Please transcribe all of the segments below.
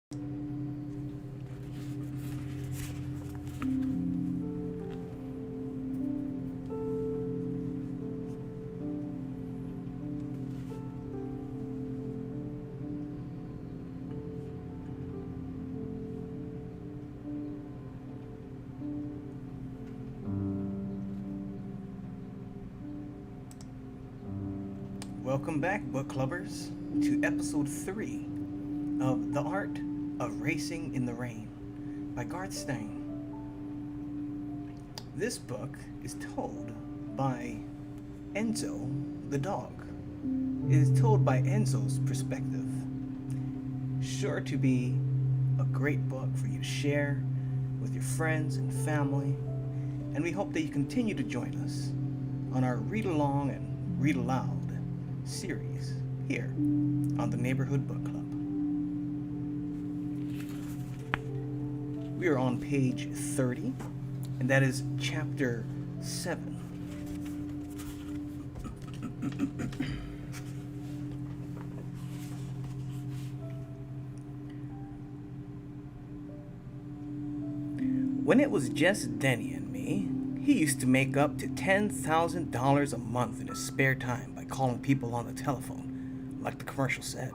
Welcome back, book clubbers, to episode 3 of The Art of Racing in the Rain by Garth Stein. This book is told by Enzo the dog. It is told by Enzo's perspective. Sure to be a great book for you to share with your friends and family, and we hope that you continue to join us on our read along and read aloud series here on the Neighborhood Book Club. We are on page 30, and that is chapter 7. When it was just Denny and me, he used to make up to $10,000 a month in his spare time by calling people on the telephone, like the commercial said.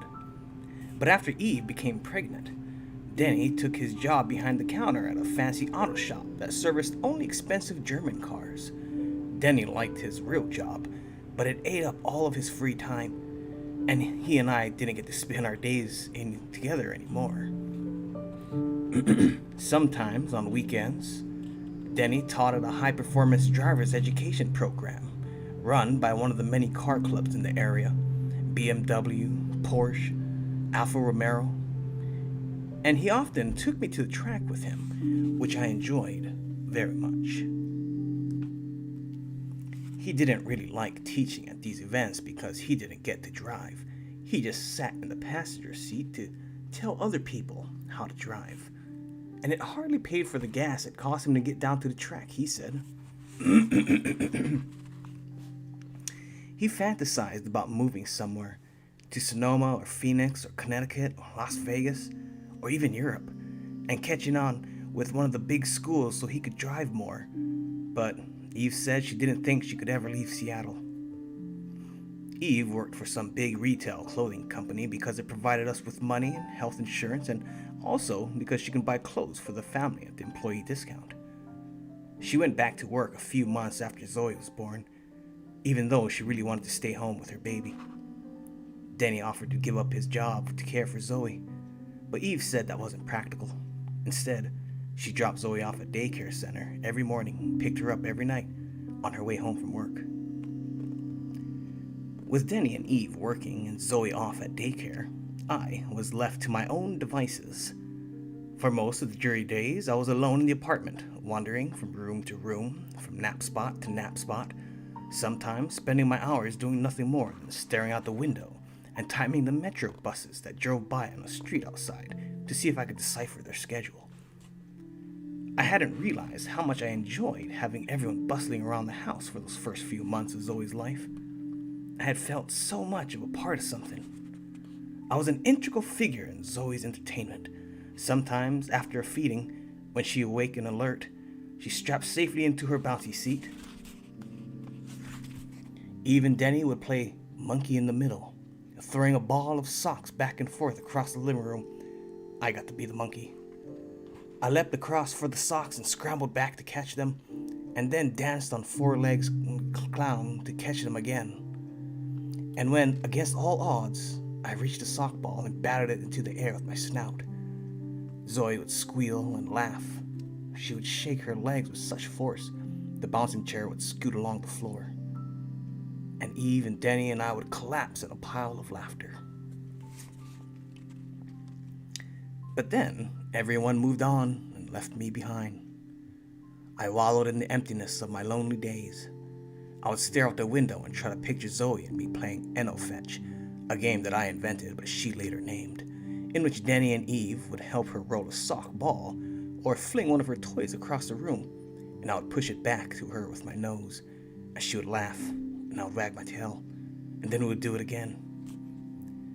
But after Eve became pregnant, Denny took his job behind the counter at a fancy auto shop that serviced only expensive German cars. Denny liked his real job, but it ate up all of his free time, and he and I didn't get to spend our days together anymore. Sometimes on weekends, Denny taught at a high-performance driver's education program run by one of the many car clubs in the area, BMW, Porsche, Alfa Romeo, and he often took me to the track with him, which I enjoyed very much. He didn't really like teaching at these events because he didn't get to drive. He just sat in the passenger seat to tell other people how to drive. And it hardly paid for the gas it cost him to get down to the track, he said. He fantasized about moving somewhere, to Sonoma or Phoenix or Connecticut or Las Vegas or even Europe, and catching on with one of the big schools so he could drive more. But Eve said she didn't think she could ever leave Seattle. Eve worked for some big retail clothing company because it provided us with money and health insurance, and also because she can buy clothes for the family at the employee discount. She went back to work a few months after Zoe was born, even though she really wanted to stay home with her baby. Denny offered to give up his job to care for Zoe, but Eve said that wasn't practical. Instead, she dropped Zoe off at daycare center every morning and picked her up every night on her way home from work. With Denny and Eve working and Zoe off at daycare, I was left to my own devices. For most of the jury days, I was alone in the apartment, wandering from room to room, from nap spot to nap spot, sometimes spending my hours doing nothing more than staring out the window and timing the metro buses that drove by on the street outside to see if I could decipher their schedule. I hadn't realized how much I enjoyed having everyone bustling around the house for those first few months of Zoe's life. I had felt so much of a part of something. I was an integral figure in Zoe's entertainment. Sometimes, after a feeding, when she awoke and alert, she strapped safely into her bouncy seat. Eve and Denny would play monkey in the middle, throwing a ball of socks back and forth across the living room. I got to be the monkey. I leapt across for the socks and scrambled back to catch them, and then danced on four legs clown to catch them again. And when, against all odds, I reached a sock ball and batted it into the air with my snout, Zoe would squeal and laugh. She would shake her legs with such force, the bouncing chair would scoot along the floor. And Eve and Denny and I would collapse in a pile of laughter. But then, everyone moved on and left me behind. I wallowed in the emptiness of my lonely days. I would stare out the window and try to picture Zoe and me playing Eno Fetch, a game that I invented but she later named, in which Denny and Eve would help her roll a sock ball or fling one of her toys across the room, and I would push it back to her with my nose, and she would laugh, and I would wag my tail, and then we would do it again.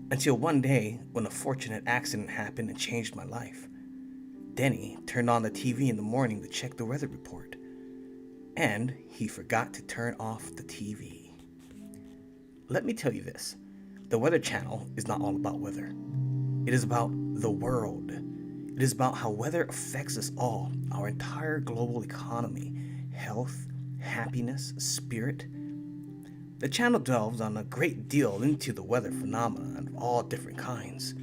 Until one day when a fortunate accident happened and changed my life. Denny turned on the TV in the morning to check the weather report, and he forgot to turn off the TV. Let me tell you this, the Weather Channel is not all about weather. It is about the world. It is about how weather affects us all, our entire global economy, health, happiness, spirit. The channel delves on a great deal into the weather phenomena of all different kinds.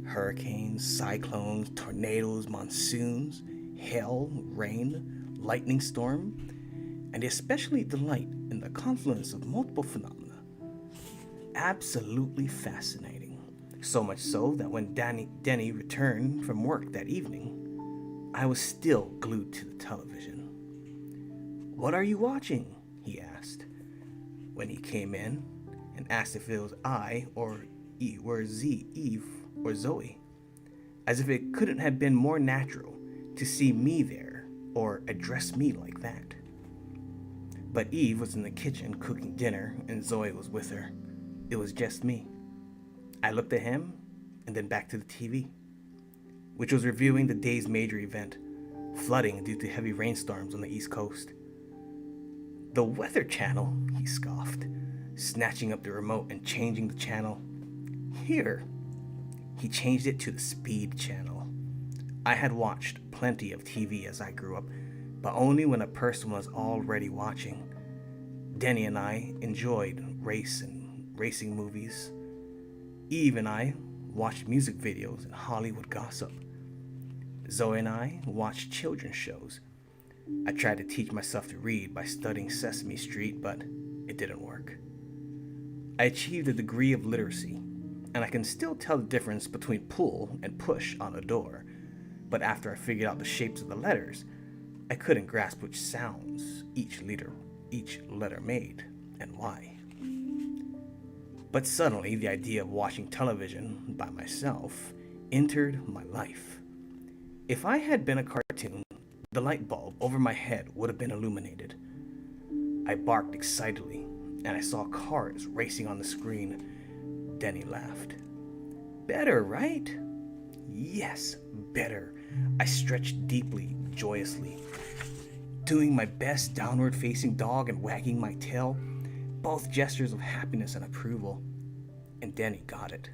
Hurricanes, cyclones, tornadoes, monsoons, hail, rain, lightning storm, and they especially delight in the confluence of multiple phenomena. Absolutely fascinating. So much so that when Denny returned from work that evening, I was still glued to the television. "What are you watching?" he asked when he came in and asked if it was I or Eve or Zoe, as if it couldn't have been more natural to see me there or address me like that. But Eve was in the kitchen cooking dinner and Zoe was with her. It was just me. I looked at him and then back to the TV, which was reviewing the day's major event, flooding due to heavy rainstorms on the East Coast. "The Weather Channel," he scoffed, snatching up the remote and changing the channel. "Here." He changed it to the Speed Channel. I had watched plenty of TV as I grew up, but only when a person was already watching. Denny and I enjoyed racing movies. Eve and I watched music videos and Hollywood gossip. Zoe and I watched children's shows. I tried to teach myself to read by studying Sesame Street, but it didn't work. I achieved a degree of literacy, and I can still tell the difference between pull and push on a door, but after I figured out the shapes of the letters, I couldn't grasp which sounds each letter made and why. But suddenly, the idea of watching television by myself entered my life. If I had been a cartoon, the light bulb over my head would have been illuminated. I barked excitedly, and I saw cars racing on the screen. Denny laughed. "Better, right?" "Yes, better." I stretched deeply, joyously, doing my best downward-facing dog and wagging my tail, both gestures of happiness and approval, and Denny got it.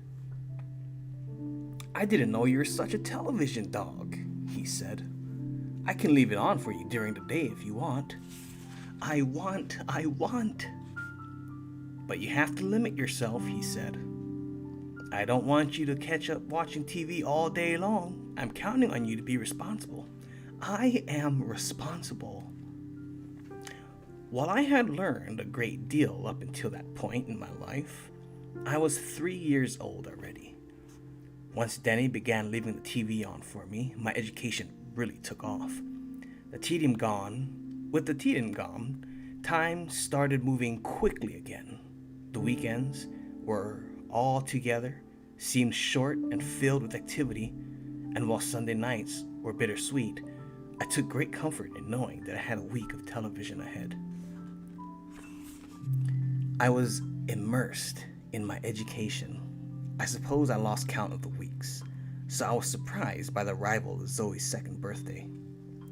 "I didn't know you were such a television dog," he said. "I can leave it on for you during the day if you want." I want. "But you have to limit yourself," he said. "I don't want you to catch up watching TV all day long. I'm counting on you to be responsible." I am responsible. While I had learned a great deal up until that point in my life, I was 3 years old already. Once Denny began leaving the TV on for me, my education really took off. With the tedium gone, time started moving quickly again. The weekends were all together, seemed short and filled with activity, and while Sunday nights were bittersweet, I took great comfort in knowing that I had a week of television ahead. I was immersed in my education. I suppose I lost count of the weeks, so I was surprised by the arrival of Zoe's second birthday.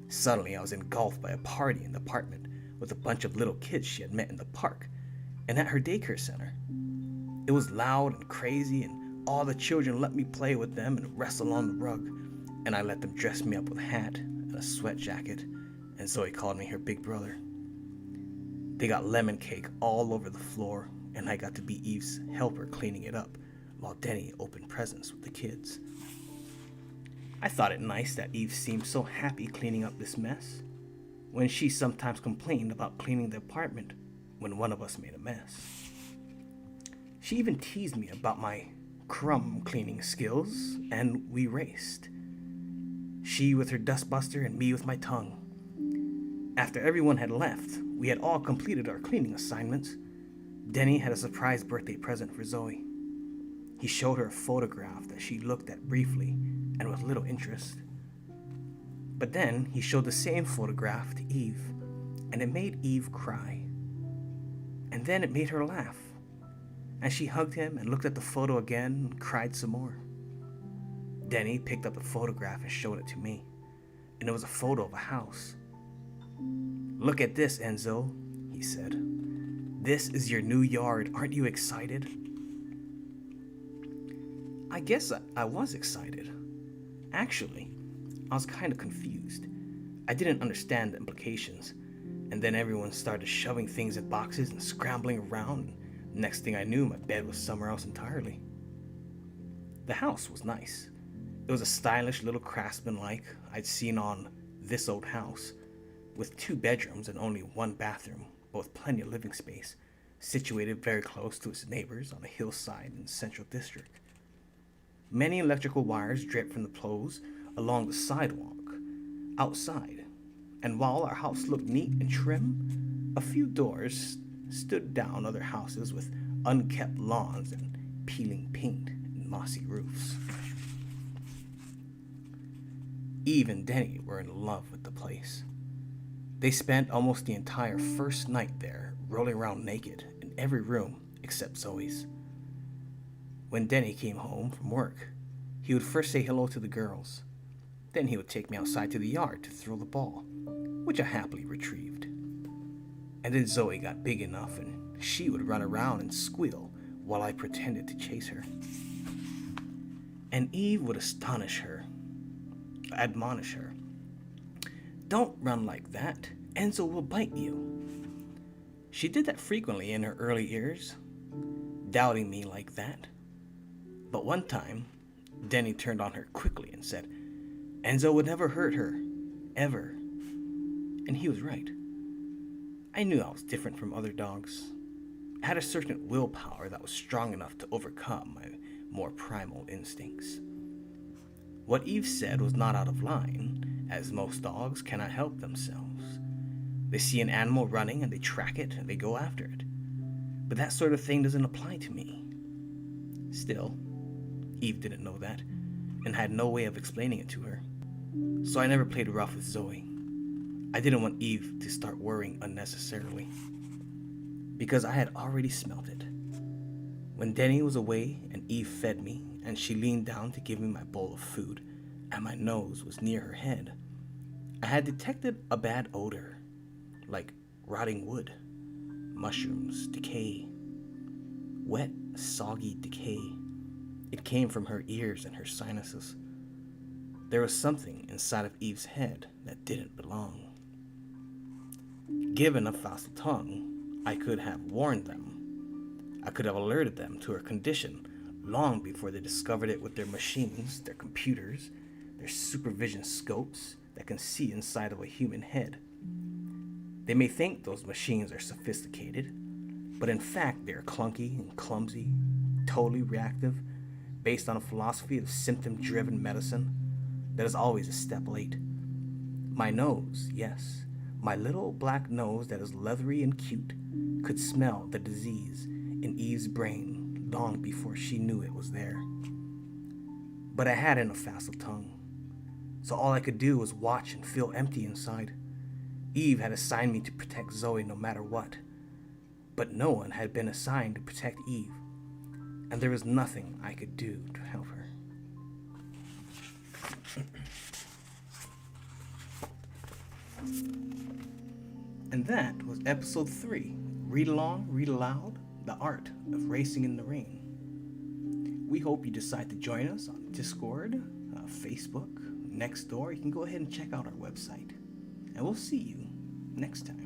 Suddenly, I was engulfed by a party in the apartment with a bunch of little kids she had met in the park and at her daycare center. It was loud and crazy, and all the children let me play with them and wrestle on the rug, and I let them dress me up with a hat and a sweat jacket, and Zoe called me her big brother. They got lemon cake all over the floor, and I got to be Eve's helper cleaning it up, while Denny opened presents with the kids. I thought it nice that Eve seemed so happy cleaning up this mess, when she sometimes complained about cleaning the apartment when one of us made a mess. She even teased me about my crumb cleaning skills, and we raced. She with her dustbuster and me with my tongue. After everyone had left, we had all completed our cleaning assignments. Denny had a surprise birthday present for Zoe. He showed her a photograph that she looked at briefly and with little interest. But then he showed the same photograph to Eve, and it made Eve cry. And then it made her laugh. and she hugged him and looked at the photo again and cried some more. Denny picked up the photograph and showed it to me, and it was a photo of a house. "Look at this, Enzo," he said. "This is your new yard. Aren't you excited?" I guess I was excited. Actually, I was kind of confused. I didn't understand the implications, and then everyone started shoving things in boxes and scrambling around, and next thing I knew, my bed was somewhere else entirely. The house was nice. It was a stylish little craftsman-like I'd seen on This Old House, with 2 bedrooms and only 1 bathroom, but with plenty of living space, situated very close to its neighbors on a hillside in the Central District. Many electrical wires dripped from the poles along the sidewalk outside, and while our house looked neat and trim, a few doors stood down other houses with unkept lawns and peeling paint and mossy roofs. Eve and Denny were in love with the place. They spent almost the entire first night there, rolling around naked in every room except Zoe's. When Denny came home from work, he would first say hello to the girls. Then he would take me outside to the yard to throw the ball, which I happily retrieved. And then Zoe got big enough and she would run around and squeal while I pretended to chase her. And Eve would admonish her. "Don't run like that. Enzo will bite you." She did that frequently in her early years, doubting me like that. But one time, Denny turned on her quickly and said, "Enzo would never hurt her, ever." And he was right. I knew I was different from other dogs. I had a certain willpower that was strong enough to overcome my more primal instincts. What Eve said was not out of line, as most dogs cannot help themselves. They see an animal running and they track it and they go after it. But that sort of thing doesn't apply to me. Still, Eve didn't know that, and had no way of explaining it to her. So I never played rough with Zoe. I didn't want Eve to start worrying unnecessarily, because I had already smelt it. When Denny was away and Eve fed me, and she leaned down to give me my bowl of food, and my nose was near her head, I had detected a bad odor, like rotting wood, mushrooms, decay, wet, soggy decay. It came from her ears and her sinuses. There was something inside of Eve's head that didn't belong. Given a facile tongue, I could have warned them. I could have alerted them to her condition long before they discovered it with their machines, their computers, their supervision scopes that can see inside of a human head. They may think those machines are sophisticated, but in fact they are clunky and clumsy, totally reactive, based on a philosophy of symptom-driven medicine that is always a step late. My nose, yes, my little black nose that is leathery and cute, could smell the disease in Eve's brain long before she knew it was there. But I hadn't a facile tongue, so all I could do was watch and feel empty inside. Eve had assigned me to protect Zoe no matter what, but no one had been assigned to protect Eve, and there was nothing I could do to help her. And that was episode 3, Read Along, Read Aloud, The Art of Racing in the Rain. We hope you decide to join us on Discord, Facebook, Nextdoor. You can go ahead and check out our website. And we'll see you next time.